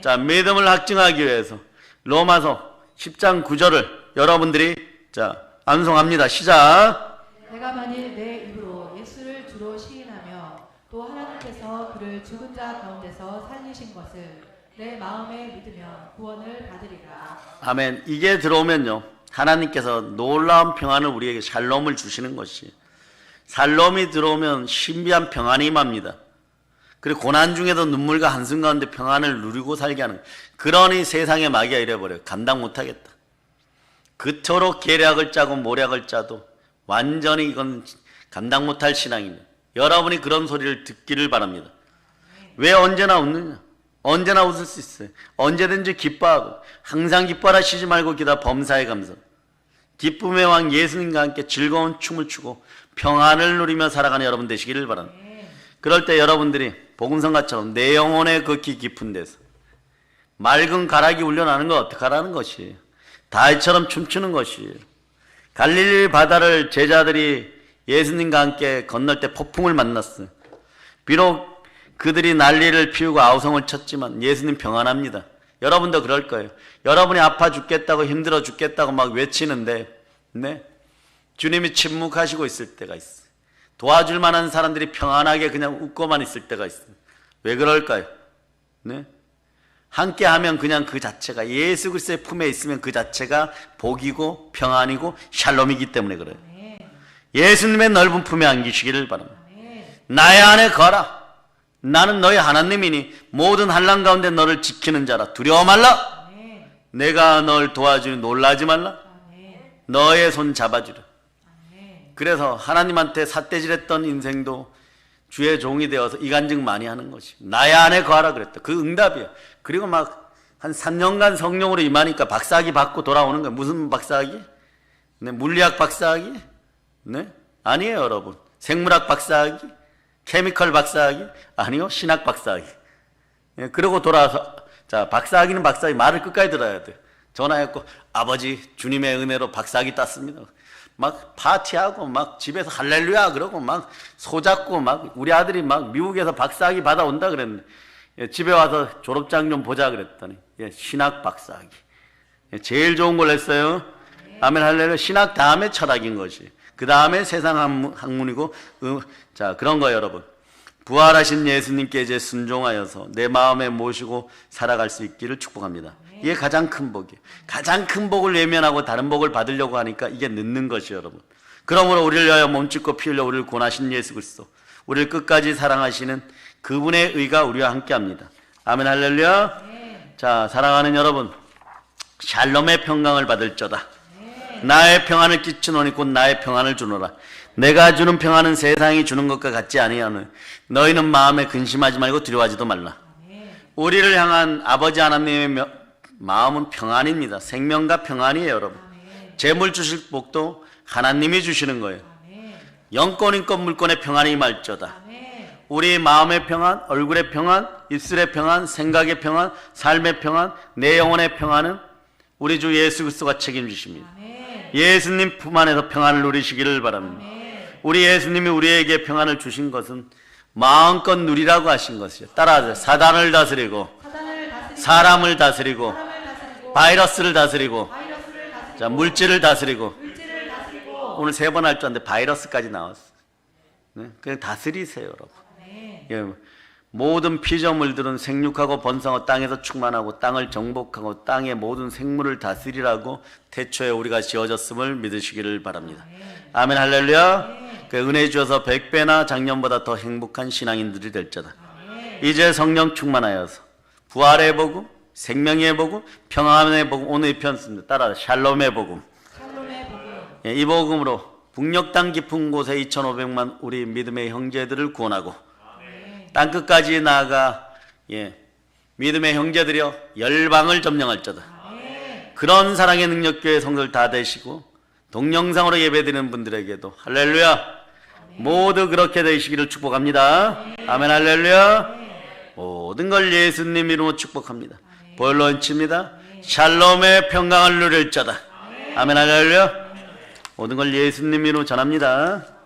자, 믿음을 확증하기 위해서 로마서 10장 9절을 여러분들이 자 암송합니다. 시작. 내가 만일 내 입으로 예수를 주로 시인하며 또 하나님께서 그를 죽은 자 가운데서 살리신 것을 내 마음에 믿으면 구원을 받으리라. 아멘. 이게 들어오면요 하나님께서 놀라운 평안을 우리에게 샬롬을 주시는 것이 샬롬이 들어오면 신비한 평안이 임합니다. 그리고 고난 중에도 눈물과 한숨 가운데 평안을 누리고 살게 하는 그러니 세상의 마귀가 이래버려요. 감당 못하겠다. 그토록 계략을 짜고 모략을 짜도 완전히 이건 감당 못할 신앙입니다. 여러분이 그런 소리를 듣기를 바랍니다. 왜 언제나 웃느냐? 언제나 웃을 수 있어요. 언제든지 기뻐하고 항상 기뻐하라 쉬지 말고 기다 범사에 감사. 기쁨의 왕 예수님과 함께 즐거운 춤을 추고 평안을 누리며 살아가는 여러분 되시기를 바랍니다. 그럴 때 여러분들이 복음성가처럼 내 영혼의 극히 깊은 데서 맑은 가락이 울려나는 거 어떻게 하라는 것이에요. 다윗처럼 춤추는 것이에요. 갈릴리 바다를 제자들이 예수님과 함께 건널 때 폭풍을 만났어요. 비록 그들이 난리를 피우고 아우성을 쳤지만 예수님 평안합니다. 여러분도 그럴 거예요. 여러분이 아파 죽겠다고 힘들어 죽겠다고 막 외치는데 네? 주님이 침묵하시고 있을 때가 있어요. 도와줄 만한 사람들이 평안하게 그냥 웃고만 있을 때가 있어요. 왜 그럴까요? 네? 함께 하면 그냥 그 자체가 예수 그리스도의 품에 있으면 그 자체가 복이고 평안이고 샬롬이기 때문에 그래요. 예수님의 넓은 품에 안기시기를 바랍니다. 나의 안에 거라. 나는 너희 하나님이니 모든 환난 가운데 너를 지키는 자라. 두려워 말라. 내가 널 도와주니 놀라지 말라. 너의 손 잡아주라. 그래서 하나님한테 삿대질했던 인생도 주의 종이 되어서 이간증 많이 하는 것이 나의 안에 거하라 그랬다. 그 응답이야. 그리고 막 한 3년간 성령으로 임하니까 박사학위 받고 돌아오는 거야. 무슨 박사학위? 네, 물리학 박사학위? 네? 아니에요, 여러분. 생물학 박사학위? 케미컬 박사학위? 아니요, 신학 박사학위. 예, 그러고 돌아와서 자, 박사학위는 박사학위 말을 끝까지 들어야 돼. 전화했고 아버지 주님의 은혜로 박사학위 땄습니다. 막 파티하고 막 집에서 할렐루야 그러고 막 소잡고 막 우리 아들이 막 미국에서 박사학위 받아온다 그랬는데 예, 집에 와서 졸업장 좀 보자 그랬더니 예, 신학 박사학위. 예, 제일 좋은 걸 했어요. 아멘 할렐루야. 신학 다음에 철학인 것이. 그 다음에 세상 학문이고 자 그런 거 여러분. 부활하신 예수님께 이제 순종하여서 내 마음에 모시고 살아갈 수 있기를 축복합니다. 이게 가장 큰 복이에요. 가장 큰 복을 외면하고 다른 복을 받으려고 하니까 이게 늦는 것이에요, 여러분. 그러므로 우리를 위하여 몸짓고 피 흘려 우리를 구원하신 예수 그리스도, 우리를 끝까지 사랑하시는 그분의 의가 우리와 함께합니다. 아멘 할렐루야. 자, 사랑하는 여러분, 샬롬의 평강을 받을저다. 나의 평안을 끼치노니 곧 나의 평안을 주노라. 내가 주는 평안은 세상이 주는 것과 같지 아니하노니 너희는 마음에 근심하지 말고 두려워하지도 말라. 우리를 향한 아버지 하나님의 마음은 평안입니다. 생명과 평안이에요, 여러분. 재물 주실 복도 하나님이 주시는 거예요. 영권, 인권, 물권의 평안이 임할저다. 우리 마음의 평안, 얼굴의 평안, 입술의 평안, 생각의 평안, 삶의 평안, 내 영혼의 평안은 우리 주 예수 그리스도가 책임지십니다. 예수님 품 안에서 평안을 누리시기를 바랍니다. 우리 예수님이 우리에게 평안을 주신 것은 마음껏 누리라고 하신 것이죠. 따라하세요. 사단을 다스리고 사람을 다스리고 바이러스를 다스리고 자 물질을 다스리고 오늘 3번 할 줄 알았는데 바이러스까지 나왔어. 네? 그냥 다스리세요, 여러분. 예, 모든 피조물들은 생육하고 번성하고 땅에서 충만하고 땅을 정복하고 땅의 모든 생물을 다스리라고 태초에 우리가 지어졌음을 믿으시기를 바랍니다. 아멘 할렐루야. 그 은혜 주셔서 100배나 작년보다 더 행복한 신앙인들이 될자다. 이제 성령 충만하여서 부활의 복음, 생명의 복음, 평안의 복음, 오늘 이 편습니다. 따라 샬롬의 복음. 예, 이 복음으로 북녘 땅 깊은 곳에 2,500만 우리 믿음의 형제들을 구원하고 땅끝까지 나아가 예, 믿음의 형제들이여 열방을 점령할자다. 그런 사랑의 능력교회 성도들 다 되시고 동영상으로 예배드리는 분들에게도 할렐루야 모두 그렇게 되시기를 축복합니다. 아멘 할렐루야. 모든 걸 예수님 이름으로 축복합니다. 볼런치입니다. 샬롬의 평강을 누릴 자다. 아멘 할렐루야. 모든 걸 예수님 이름으로 전합니다.